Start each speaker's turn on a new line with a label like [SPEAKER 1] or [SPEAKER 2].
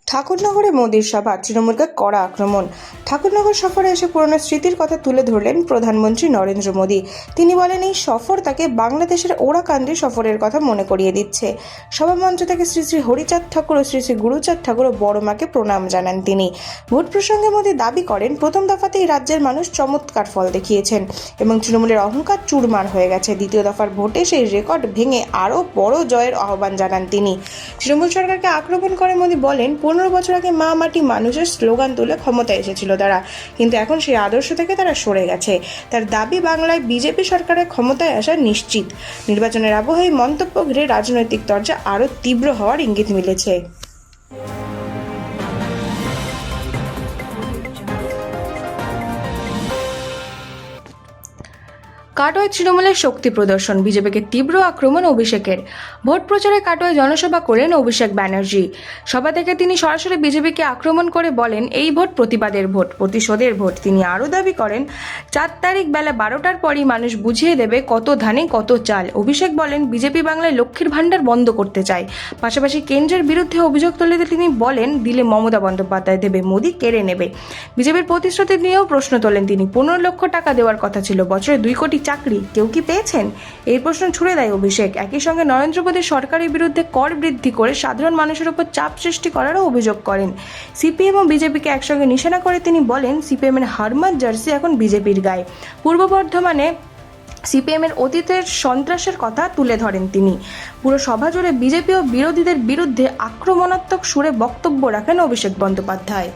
[SPEAKER 1] ঠাকুরনগরে মোদির সভা, তৃণমূলকে কড়া আক্রমণ। ঠাকুরনগর সফরে এসে পুরনো স্মৃতির কথা তুলে ধরলেন প্রধানমন্ত্রী নরেন্দ্র মোদী। তিনি বলেন, এই সফর তাকে বাংলাদেশের ওরাকান্দি সফরের কথা মনে করিয়ে দিচ্ছে। সভামঞ্চ থেকে শ্রী শ্রী হরিচাঁদ ঠাকুর ও শ্রী শ্রী গুরুচাঁদ ঠাকুর ও বড় মাকে প্রণাম জানান তিনি। ভোট প্রসঙ্গে মোদী দাবি করেন, প্রথম দফাতেই রাজ্যের মানুষ চমৎকার ফল দেখিয়েছেন এবং তৃণমূলের অহংকার চুরমার হয়ে গেছে। দ্বিতীয় দফার ভোটে সেই রেকর্ড ভেঙে আরও বড় জয়ের আহ্বান জানান তিনি। তৃণমূল সরকারকে আক্রমণ করে মোদী বলেন, 15 বছর আগে মা মাটি মানুষের স্লোগান তুলে ক্ষমতায় এসেছিল তারা, কিন্তু এখন সেই আদর্শ থেকে তারা সরে গেছে। তার দাবি, বাংলায় বিজেপি সরকারের ক্ষমতায় আসা নিশ্চিত। নির্বাচনের আবহে মন্তব্য ঘিরে রাজনৈতিক তরজা আরও তীব্র হওয়ার ইঙ্গিত মিলেছে। কাটোয়ায় তৃণমূলের শক্তি প্রদর্শন, বিজেপিকে তীব্র আক্রমণ অভিষেকের। ভোট প্রচারে কাটোয়ায় জনসভা করেন অভিষেক ব্যানার্জি। সভা থেকে তিনি সরাসরি বিজেপিকে আক্রমণ করে বলেন, এই ভোট প্রতিবাদের ভোট, প্রতিশোধের ভোট। তিনি আরও দাবি করেন, 4 তারিখ বেলা 12টার পরই মানুষ বুঝিয়ে দেবে কত ধানে কত চাল। অভিষেক বলেন, বিজেপি বাংলায় লক্ষ্মীর ভাণ্ডার বন্ধ করতে চায়। পাশাপাশি কেন্দ্রের বিরুদ্ধে অভিযোগ তুলে তিনি বলেন, দিলে মমতা বন্দ্যোপাধ্যায় দেবে, মোদী কেড়ে নেবে। বিজেপির প্রতিশ্রুতি নিয়েও প্রশ্ন তোলেন তিনি। 15 লক্ষ টাকা দেওয়ার কথা ছিল, বছরে 2 কোটি চাকরি, কেউ কি পেয়েছেন? এই প্রশ্ন ছুড়ে দেয় অভিষেক। একই সঙ্গে নরেন্দ্র মোদীর সরকারের বিরুদ্ধে কর বৃদ্ধি করে সাধারণ মানুষের উপর চাপ সৃষ্টি করারও অভিযোগ করেন। সিপিএম ও বিজেপিকে একসঙ্গে নিশানা করে তিনি বলেন, সিপিএমের হারমাত জার্সি এখন বিজেপির গায়ে। পূর্ব বর্ধমানে সিপিএমের অতীতের সন্ত্রাসের কথা তুলে ধরেন তিনি। পুরো সভা জুড়ে বিজেপি ও বিরোধীদের বিরুদ্ধে আক্রমণাত্মক সুরে বক্তব্য রাখেন অভিষেক বন্দ্যোপাধ্যায়।